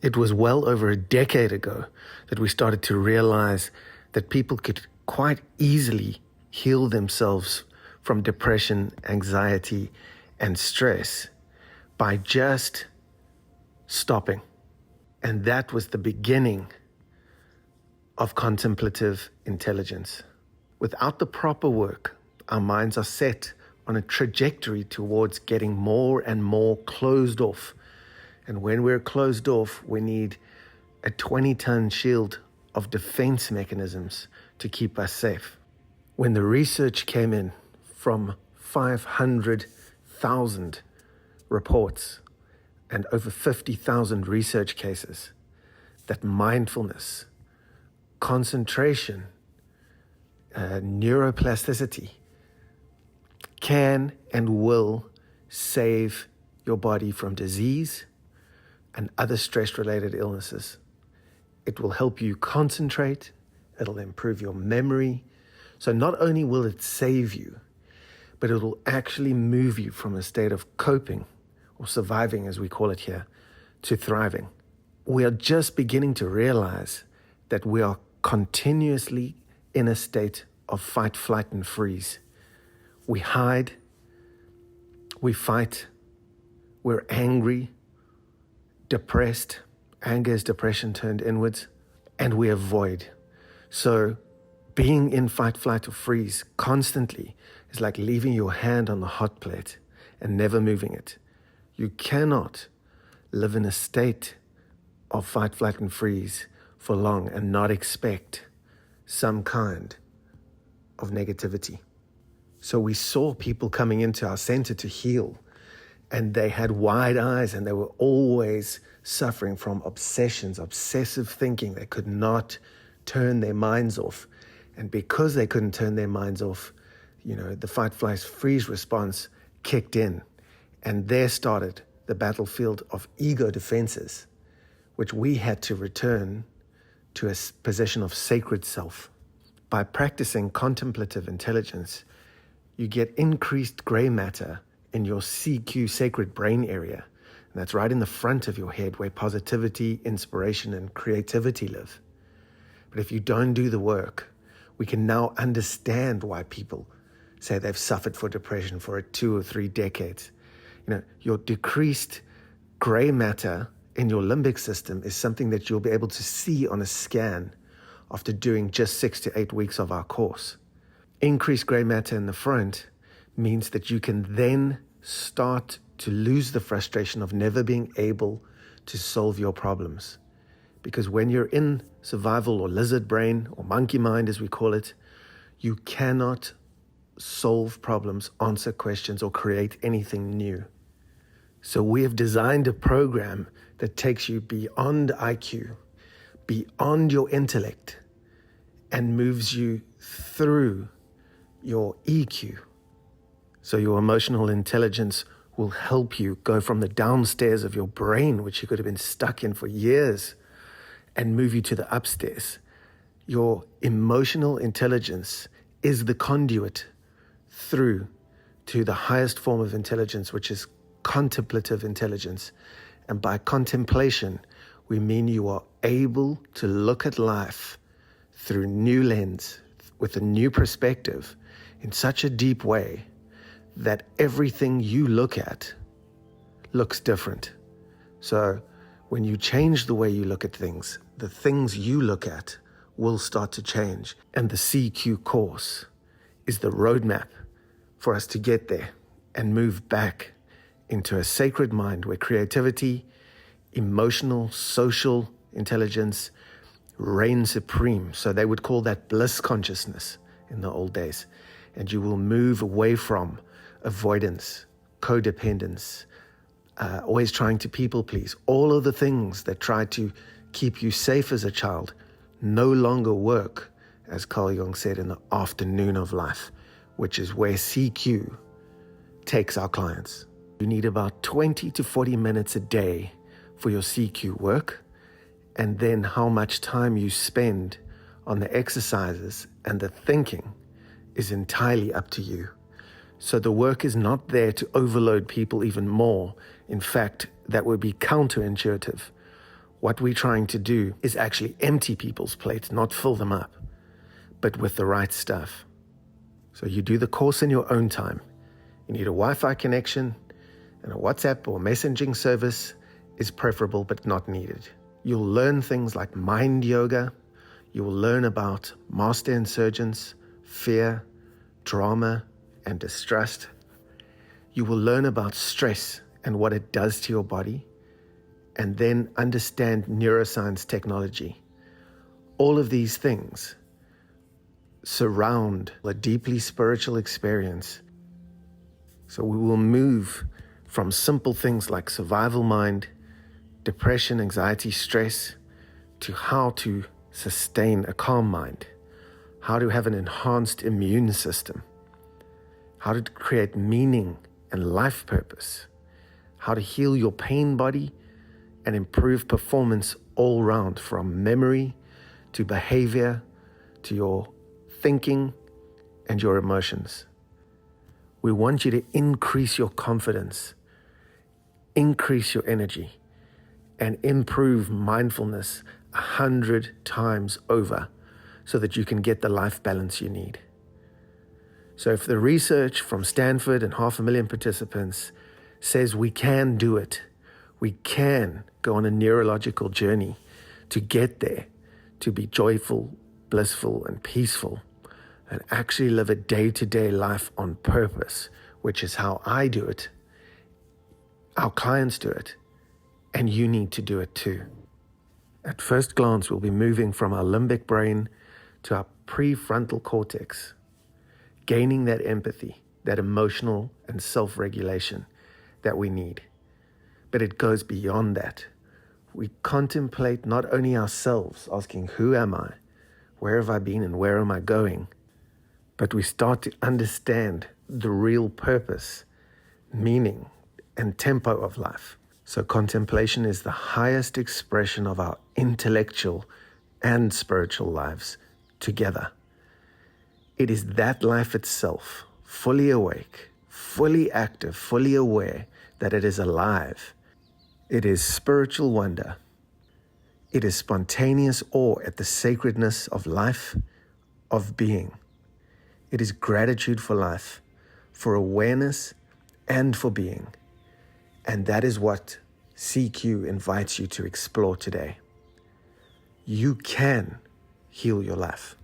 It was well over a decade ago that we started to realize that people could quite easily heal themselves from depression, anxiety, and stress by just stopping. And that was the beginning of contemplative intelligence. Without the proper work, our minds are set on a trajectory towards getting more and more closed off. And when we're closed off, we need a 20-ton shield of defense mechanisms to keep us safe. When the research came in from 500,000 reports and over 50,000 research cases, that mindfulness, concentration, neuroplasticity can and will save your body from disease and other stress-related illnesses. It will help you concentrate. It'll improve your memory. So not only will it save you, but it will actually move you from a state of coping or surviving, as we call it here, to thriving. We are just beginning to realize that we are continuously in a state of fight, flight, and freeze. We hide, we fight, we're angry, depressed. Anger is depression turned inwards, and we avoid. So being in fight, flight, or freeze constantly is like leaving your hand on the hot plate and never moving it. You cannot live in a state of fight, flight, and freeze for long and not expect some kind of negativity. So we saw people coming into our center to heal, and they had wide eyes, and they were always suffering from obsessions, obsessive thinking. They could not turn their minds off. And because they couldn't turn their minds off, the fight, flight, freeze response kicked in. And there started the battlefield of ego defenses, which we had to return to a position of sacred self. By practicing contemplative intelligence, you get increased gray matter in your CQ, sacred brain area. And that's right in the front of your head where positivity, inspiration, and creativity live. But if you don't do the work, we can now understand why people say they've suffered for depression for 2 or 3 decades. Your decreased gray matter in your limbic system is something that you'll be able to see on a scan after doing just 6 to 8 weeks of our course. Increased gray matter in the front means that you can then start to lose the frustration of never being able to solve your problems. Because when you're in survival or lizard brain or monkey mind, as we call it, you cannot solve problems, answer questions, or create anything new. So we have designed a program that takes you beyond IQ, beyond your intellect, and moves you through your EQ. So your emotional intelligence will help you go from the downstairs of your brain, which you could have been stuck in for years, and move you to the upstairs. Your emotional intelligence is the conduit through to the highest form of intelligence, which is contemplative intelligence. And by contemplation, we mean you are able to look at life through new lens, with a new perspective, in such a deep way that everything you look at looks different. So when you change the way you look at things, the things you look at will start to change. And the CQ course is the roadmap for us to get there and move back into a sacred mind where creativity, emotional, social intelligence reign supreme. So they would call that bliss consciousness in the old days. And you will move away from avoidance, codependence, always trying to people please. All of the things that try to keep you safe as a child no longer work, as Carl Jung said, in the afternoon of life, which is where CQ takes our clients. You need about 20 to 40 minutes a day for your CQ work, and then how much time you spend on the exercises and the thinking is entirely up to you. So the work is not there to overload people even more. In fact, that would be counterintuitive. What we're trying to do is actually empty people's plates, not fill them up, but with the right stuff. So you do the course in your own time. You need a Wi-Fi connection, and a WhatsApp or messaging service is preferable but not needed. You'll learn things like mind yoga. You will learn about master insurgence, fear, drama, and distrust. You will learn about stress and what it does to your body, and then understand neuroscience technology. All of these things surround a deeply spiritual experience. So we will move from simple things like survival mind, depression, anxiety, stress, to how to sustain a calm mind, how to have an enhanced immune system, how to create meaning and life purpose, how to heal your pain body and improve performance all round, from memory to behavior to your thinking and your emotions. We want you to increase your confidence, increase your energy, and improve mindfulness 100 times over so that you can get the life balance you need. So if the research from Stanford and 500,000 participants says we can do it, we can go on a neurological journey to get there, to be joyful, blissful, and peaceful, and actually live a day-to-day life on purpose, which is how I do it, our clients do it, and you need to do it too. At first glance, we'll be moving from our limbic brain to our prefrontal cortex, gaining that empathy, that emotional and self-regulation that we need. But it goes beyond that. We contemplate not only ourselves, asking, who am I? Where have I been and where am I going? But we start to understand the real purpose, meaning, and tempo of life. So contemplation is the highest expression of our intellectual and spiritual lives together. It is that life itself, fully awake, fully active, fully aware that it is alive. It is spiritual wonder. It is spontaneous awe at the sacredness of life, of being. It is gratitude for life, for awareness, and for being. And that is what CQ invites you to explore today. You can heal your life.